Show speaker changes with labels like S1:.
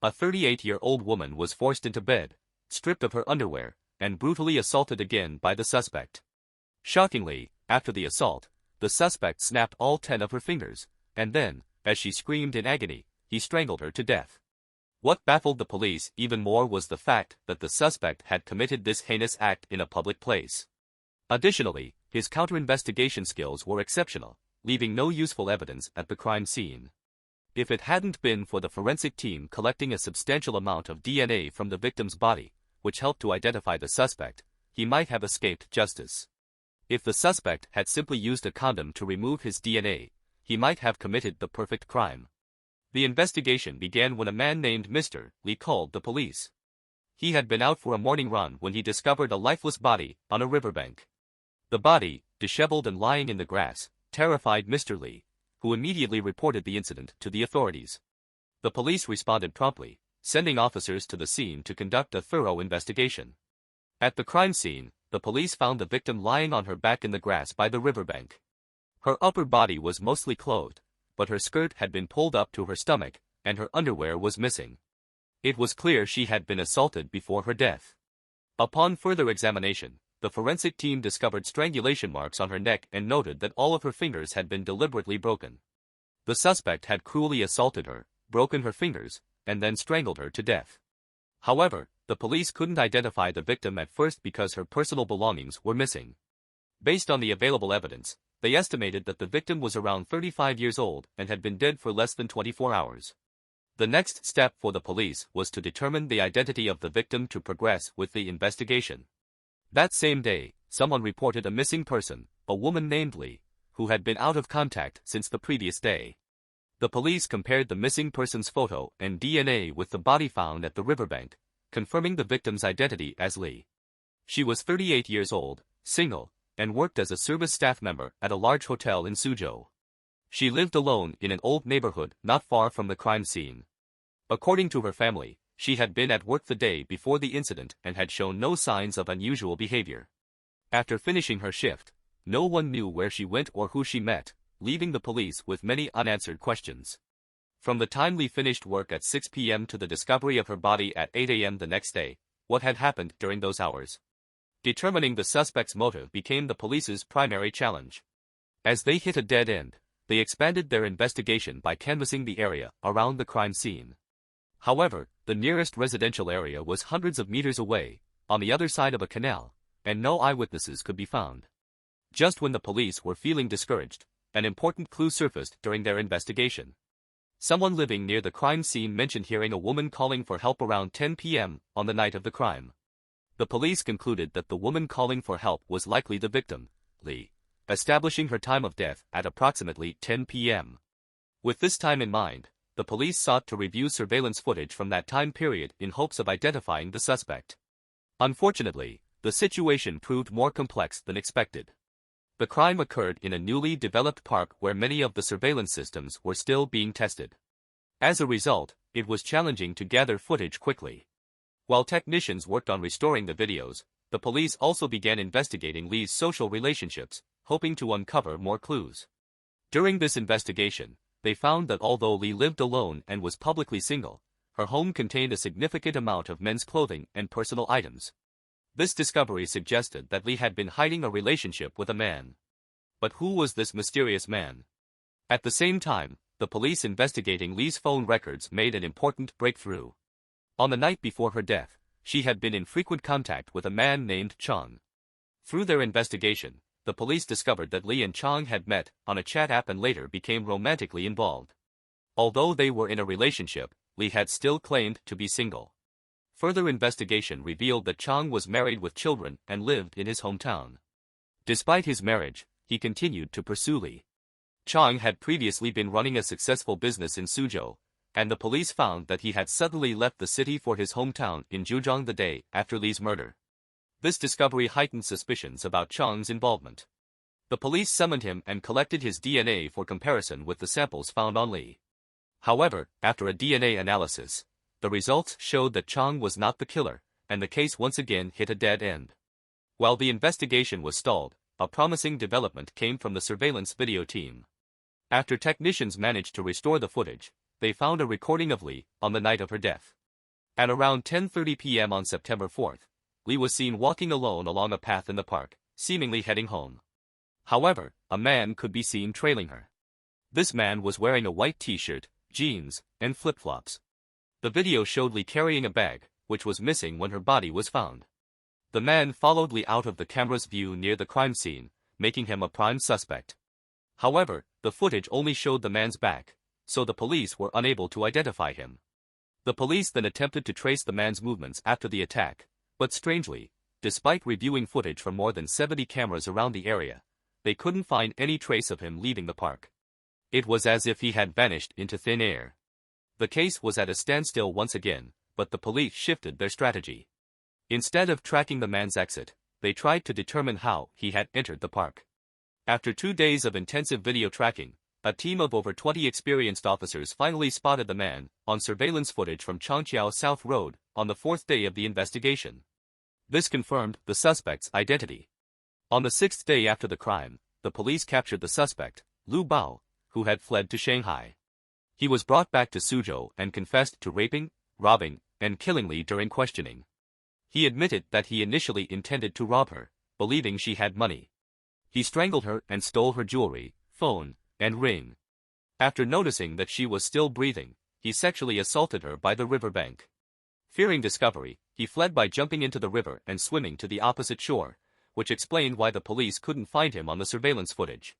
S1: A 38-year-old woman was forced into bed, stripped of her underwear, and brutally assaulted again by the suspect. Shockingly, after the assault, the suspect snapped all 10 of her fingers, and then, as she screamed in agony, he strangled her to death. What baffled the police even more was the fact that the suspect had committed this heinous act in a public place. Additionally, his counter-investigation skills were exceptional, leaving no useful evidence at the crime scene. If it hadn't been for the forensic team collecting a substantial amount of DNA from the victim's body, which helped to identify the suspect, he might have escaped justice. If the suspect had simply used a condom to remove his DNA, he might have committed the perfect crime. The investigation began when a man named Mr. Lee called the police. He had been out for a morning run when he discovered a lifeless body on a riverbank. The body, disheveled and lying in the grass, terrified Mr. Lee, who immediately reported the incident to the authorities. The police responded promptly, sending officers to the scene to conduct a thorough investigation. At the crime scene, the police found the victim lying on her back in the grass by the riverbank. Her upper body was mostly clothed, but her skirt had been pulled up to her stomach, and her underwear was missing. It was clear she had been assaulted before her death. Upon further examination, the forensic team discovered strangulation marks on her neck and noted that all of her fingers had been deliberately broken. The suspect had cruelly assaulted her, broken her fingers, and then strangled her to death. However, the police couldn't identify the victim at first because her personal belongings were missing. Based on the available evidence, they estimated that the victim was around 35 years old and had been dead for less than 24 hours. The next step for the police was to determine the identity of the victim to progress with the investigation. That same day, someone reported a missing person, a woman named Lee, who had been out of contact since the previous day. The police compared the missing person's photo and DNA with the body found at the riverbank, confirming the victim's identity as Lee. She was 38 years old, single, and worked as a service staff member at a large hotel in Suzhou. She lived alone in an old neighborhood not far from the crime scene. According to her family, she had been at work the day before the incident and had shown no signs of unusual behavior. After finishing her shift, no one knew where she went or who she met, leaving the police with many unanswered questions. From the time Lee finished work at 6 p.m. to the discovery of her body at 8 a.m. the next day, what had happened during those hours? Determining the suspect's motive became the police's primary challenge. As they hit a dead end, they expanded their investigation by canvassing the area around the crime scene. However, the nearest residential area was hundreds of meters away, on the other side of a canal, and no eyewitnesses could be found. Just when the police were feeling discouraged, an important clue surfaced during their investigation. Someone living near the crime scene mentioned hearing a woman calling for help around 10 p.m. on the night of the crime. The police concluded that the woman calling for help was likely the victim, Lee, establishing her time of death at approximately 10 p.m. With this time in mind, the police sought to review surveillance footage from that time period in hopes of identifying the suspect. Unfortunately, the situation proved more complex than expected. The crime occurred in a newly developed park where many of the surveillance systems were still being tested. As a result, it was challenging to gather footage quickly. While technicians worked on restoring the videos, the police also began investigating Lee's social relationships, hoping to uncover more clues. During this investigation, they found that although Lee lived alone and was publicly single, her home contained a significant amount of men's clothing and personal items. This discovery suggested that Lee had been hiding a relationship with a man. But who was this mysterious man? At the same time, the police investigating Lee's phone records made an important breakthrough. On the night before her death, she had been in frequent contact with a man named Chong. Through their investigation, the police discovered that Lee and Chong had met on a chat app and later became romantically involved. Although they were in a relationship, Lee had still claimed to be single. Further investigation revealed that Chong was married with children and lived in his hometown. Despite his marriage, he continued to pursue Lee. Chong had previously been running a successful business in Suzhou, and the police found that he had suddenly left the city for his hometown in Zhejiang the day after Lee's murder. This discovery heightened suspicions about Chong's involvement. The police summoned him and collected his DNA for comparison with the samples found on Lee. However, after a DNA analysis, the results showed that Chong was not the killer, and the case once again hit a dead end. While the investigation was stalled, a promising development came from the surveillance video team. After technicians managed to restore the footage, they found a recording of Lee on the night of her death. At around 10:30 p.m. on September 4th, Lee was seen walking alone along a path in the park, seemingly heading home. However, a man could be seen trailing her. This man was wearing a white t-shirt, jeans, and flip-flops. The video showed Lee carrying a bag, which was missing when her body was found. The man followed Lee out of the camera's view near the crime scene, making him a prime suspect. However, the footage only showed the man's back, so the police were unable to identify him. The police then attempted to trace the man's movements after the attack, but strangely, despite reviewing footage from more than 70 cameras around the area, they couldn't find any trace of him leaving the park. It was as if he had vanished into thin air. The case was at a standstill once again, but the police shifted their strategy. Instead of tracking the man's exit, they tried to determine how he had entered the park. After 2 days of intensive video tracking, a team of over 20 experienced officers finally spotted the man on surveillance footage from Chongqiao South Road on the 4th day of the investigation. This confirmed the suspect's identity. On the 6th day after the crime, the police captured the suspect, Liu Bao, who had fled to Shanghai. He was brought back to Suzhou and confessed to raping, robbing, and killing Lee during questioning. He admitted that he initially intended to rob her, believing she had money. He strangled her and stole her jewelry, phone, and ring. After noticing that she was still breathing, he sexually assaulted her by the riverbank. Fearing discovery, he fled by jumping into the river and swimming to the opposite shore, which explained why the police couldn't find him on the surveillance footage.